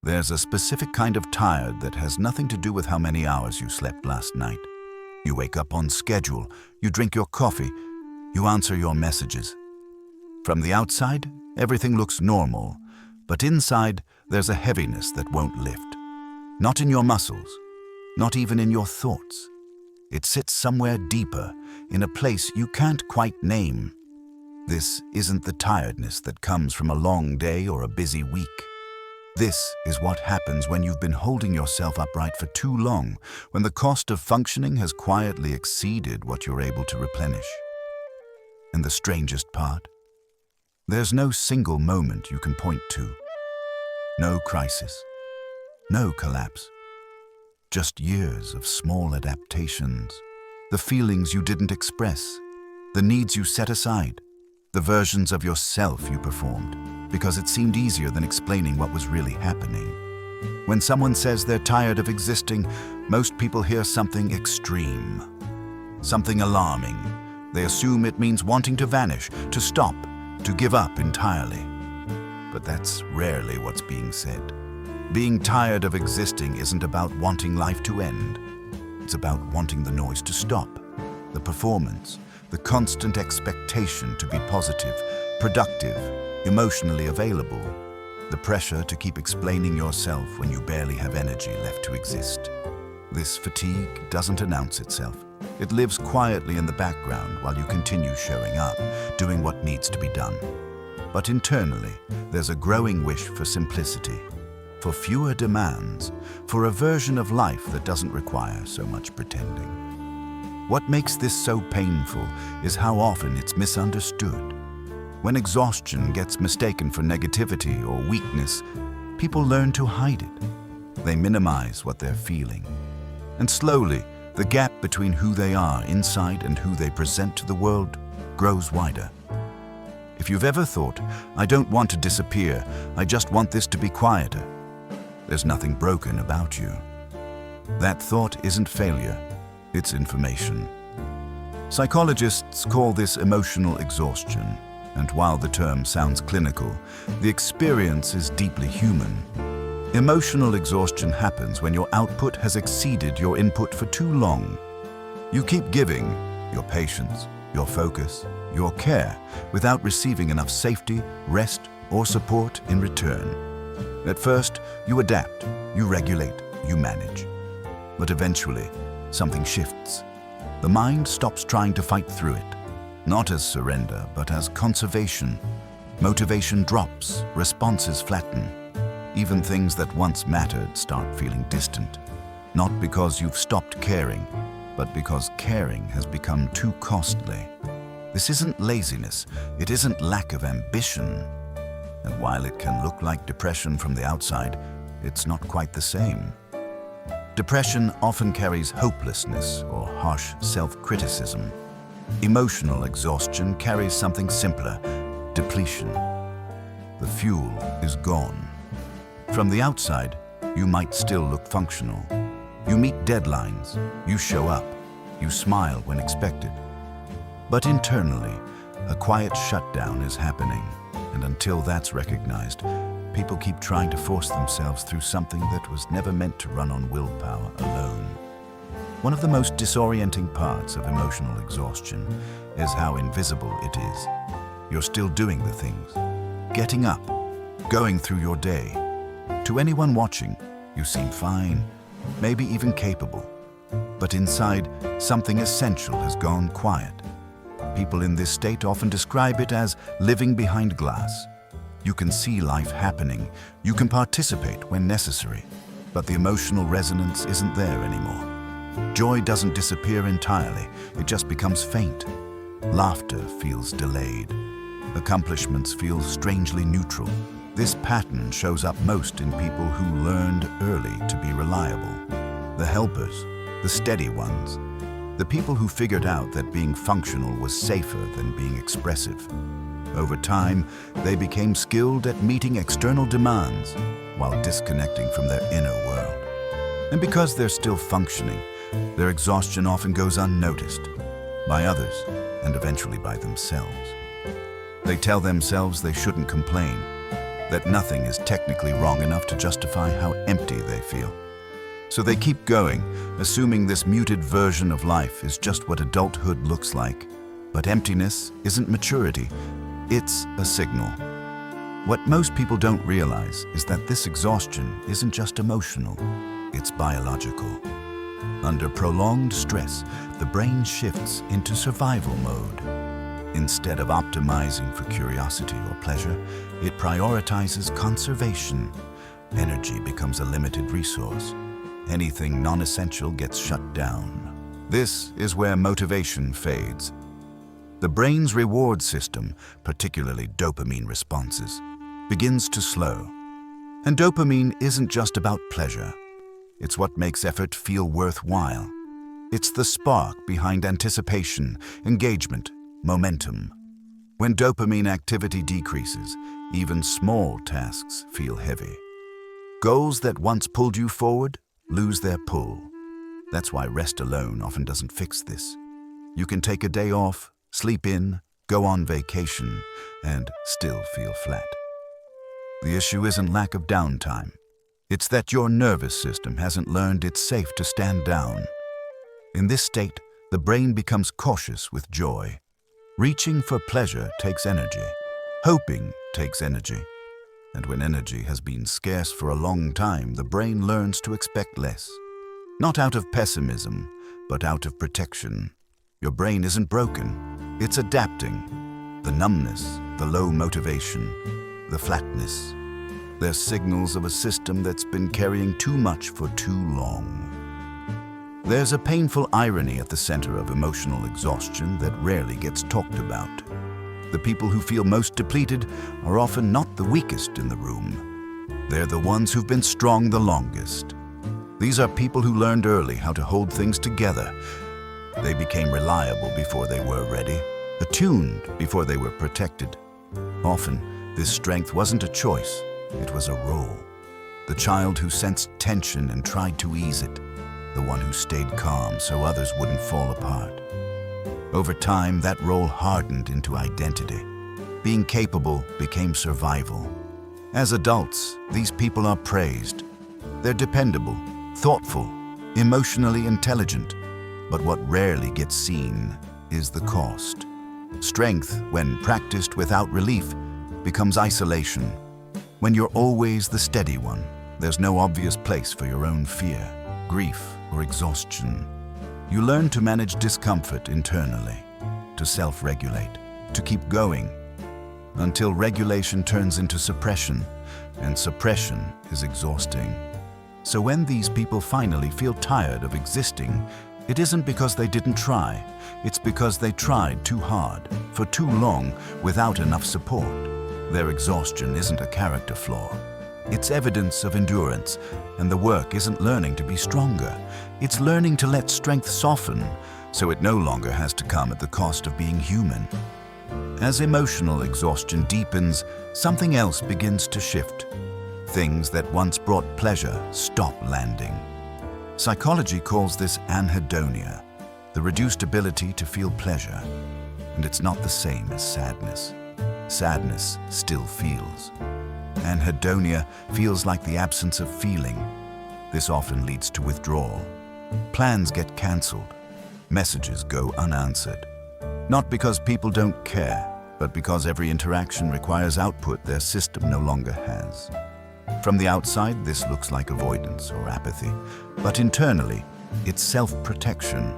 There's a specific kind of tired that has nothing to do with how many hours you slept last night. You wake up on schedule, you drink your coffee, you answer your messages. From the outside, everything looks normal, but inside, there's a heaviness that won't lift. Not in your muscles, not even in your thoughts. It sits somewhere deeper, in a place you can't quite name. This isn't the tiredness that comes from a long day or a busy week. This is what happens when you've been holding yourself upright for too long, when the cost of functioning has quietly exceeded what you're able to replenish. And the strangest part? There's no single moment you can point to. No crisis. No collapse. Just years of small adaptations. The feelings you didn't express. The needs you set aside. The versions of yourself you performed, because it seemed easier than explaining what was really happening. When someone says they're tired of existing, most people hear something extreme, something alarming. They assume it means wanting to vanish, to stop, to give up entirely. But that's rarely what's being said. Being tired of existing isn't about wanting life to end. It's about wanting the noise to stop, the performance, the constant expectation to be positive, productive, emotionally available, the pressure to keep explaining yourself when you barely have energy left to exist. This fatigue doesn't announce itself. It lives quietly in the background while you continue showing up, doing what needs to be done. But internally, there's a growing wish for simplicity, for fewer demands, for a version of life that doesn't require so much pretending. What makes this so painful is how often it's misunderstood. When exhaustion gets mistaken for negativity or weakness, people learn to hide it. They minimize what they're feeling. And slowly, the gap between who they are inside and who they present to the world grows wider. If you've ever thought, "I don't want to disappear, I just want this to be quieter," there's nothing broken about you. That thought isn't failure. It's information. Psychologists call this emotional exhaustion, and while the term sounds clinical, the experience is deeply human. Emotional exhaustion happens when your output has exceeded your input for too long. You keep giving your patience, your focus, your care without receiving enough safety, rest, or support in return. At first, you adapt, you regulate, you manage. But eventually, something shifts. The mind stops trying to fight through it, not as surrender, but as conservation. Motivation drops, responses flatten. Even things that once mattered start feeling distant. Not because you've stopped caring, but because caring has become too costly. This isn't laziness, it isn't lack of ambition. And while it can look like depression from the outside, it's not quite the same. Depression often carries hopelessness or harsh self-criticism. Emotional exhaustion carries something simpler, depletion. The fuel is gone. From the outside, you might still look functional. You meet deadlines, you show up, you smile when expected. But internally, a quiet shutdown is happening, and until that's recognized, people keep trying to force themselves through something that was never meant to run on willpower alone. One of the most disorienting parts of emotional exhaustion is how invisible it is. You're still doing the things, getting up, going through your day. To anyone watching, you seem fine, maybe even capable. But inside, something essential has gone quiet. People in this state often describe it as living behind glass. You can see life happening, you can participate when necessary, but the emotional resonance isn't there anymore. Joy doesn't disappear entirely, it just becomes faint. Laughter feels delayed. Accomplishments feel strangely neutral. This pattern shows up most in people who learned early to be reliable. The helpers, the steady ones, the people who figured out that being functional was safer than being expressive. Over time, they became skilled at meeting external demands while disconnecting from their inner world. And because they're still functioning, their exhaustion often goes unnoticed by others and eventually by themselves. They tell themselves they shouldn't complain, that nothing is technically wrong enough to justify how empty they feel. So they keep going, assuming this muted version of life is just what adulthood looks like. But emptiness isn't maturity, it's a signal. What most people don't realize is that this exhaustion isn't just emotional, it's biological. Under prolonged stress, the brain shifts into survival mode. Instead of optimizing for curiosity or pleasure, it prioritizes conservation. Energy becomes a limited resource. Anything non-essential gets shut down. This is where motivation fades. The brain's reward system, particularly dopamine responses, begins to slow. And dopamine isn't just about pleasure. It's what makes effort feel worthwhile. It's the spark behind anticipation, engagement, momentum. When dopamine activity decreases, even small tasks feel heavy. Goals that once pulled you forward lose their pull. That's why rest alone often doesn't fix this. You can take a day off, sleep in, go on vacation, and still feel flat. The issue isn't lack of downtime. It's that your nervous system hasn't learned it's safe to stand down. In this state, the brain becomes cautious with joy. Reaching for pleasure takes energy. Hoping takes energy. And when energy has been scarce for a long time, the brain learns to expect less. Not out of pessimism, but out of protection. Your brain isn't broken. It's adapting. The numbness, the low motivation, the flatness. They're signals of a system that's been carrying too much for too long. There's a painful irony at the center of emotional exhaustion that rarely gets talked about. The people who feel most depleted are often not the weakest in the room. They're the ones who've been strong the longest. These are people who learned early how to hold things together. They became reliable before they were ready, attuned before they were protected. Often, this strength wasn't a choice, it was a role. The child who sensed tension and tried to ease it. The one who stayed calm so others wouldn't fall apart. Over time, that role hardened into identity. Being capable became survival. As adults, these people are praised. They're dependable, thoughtful, emotionally intelligent. But what rarely gets seen is the cost. Strength, when practiced without relief, becomes isolation. When you're always the steady one, there's no obvious place for your own fear, grief, or exhaustion. You learn to manage discomfort internally, to self-regulate, to keep going, until regulation turns into suppression, and suppression is exhausting. So when these people finally feel tired of existing, it isn't because they didn't try, it's because they tried too hard, for too long, without enough support. Their exhaustion isn't a character flaw. It's evidence of endurance, and the work isn't learning to be stronger. It's learning to let strength soften, so it no longer has to come at the cost of being human. As emotional exhaustion deepens, something else begins to shift. Things that once brought pleasure stop landing. Psychology calls this anhedonia, the reduced ability to feel pleasure. And it's not the same as sadness. Sadness still feels. Anhedonia feels like the absence of feeling. This often leads to withdrawal. Plans get cancelled. Messages go unanswered. Not because people don't care, but because every interaction requires output their system no longer has. From the outside, this looks like avoidance or apathy, but internally, it's self-protection.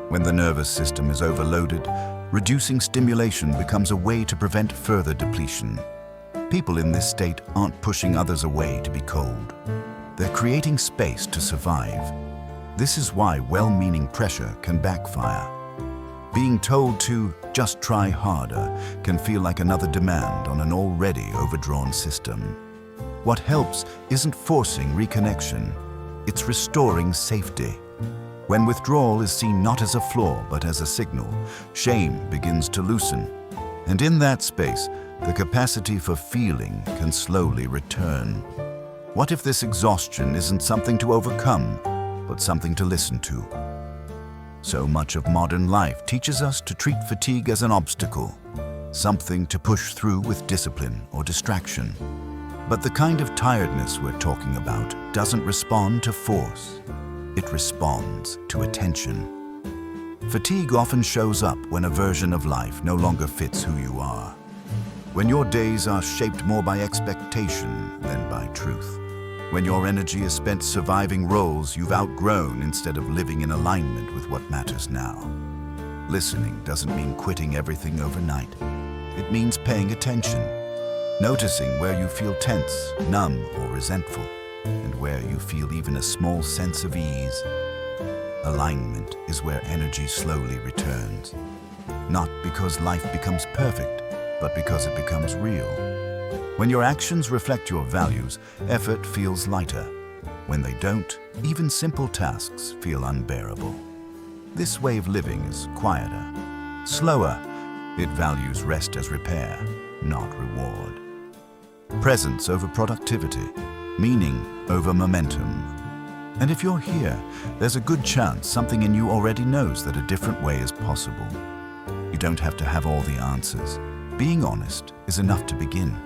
When the nervous system is overloaded, reducing stimulation becomes a way to prevent further depletion. People in this state aren't pushing others away to be cold. They're creating space to survive. This is why well-meaning pressure can backfire. Being told to just try harder can feel like another demand on an already overdrawn system. What helps isn't forcing reconnection, it's restoring safety. When withdrawal is seen not as a flaw but as a signal, shame begins to loosen. And in that space, the capacity for feeling can slowly return. What if this exhaustion isn't something to overcome, but something to listen to? So much of modern life teaches us to treat fatigue as an obstacle, something to push through with discipline or distraction. But the kind of tiredness we're talking about doesn't respond to force. It responds to attention. Fatigue often shows up when a version of life no longer fits who you are. When your days are shaped more by expectation than by truth. When your energy is spent surviving roles you've outgrown instead of living in alignment with what matters now. Listening doesn't mean quitting everything overnight. It means paying attention, noticing where you feel tense, numb, or resentful, and where you feel even a small sense of ease. Alignment is where energy slowly returns. Not because life becomes perfect, but because it becomes real. When your actions reflect your values, effort feels lighter. When they don't, even simple tasks feel unbearable. This way of living is quieter, slower. It values rest as repair, not reward. Presence over productivity, meaning over momentum. And if you're here, there's a good chance something in you already knows that a different way is possible. You don't have to have all the answers. Being honest is enough to begin.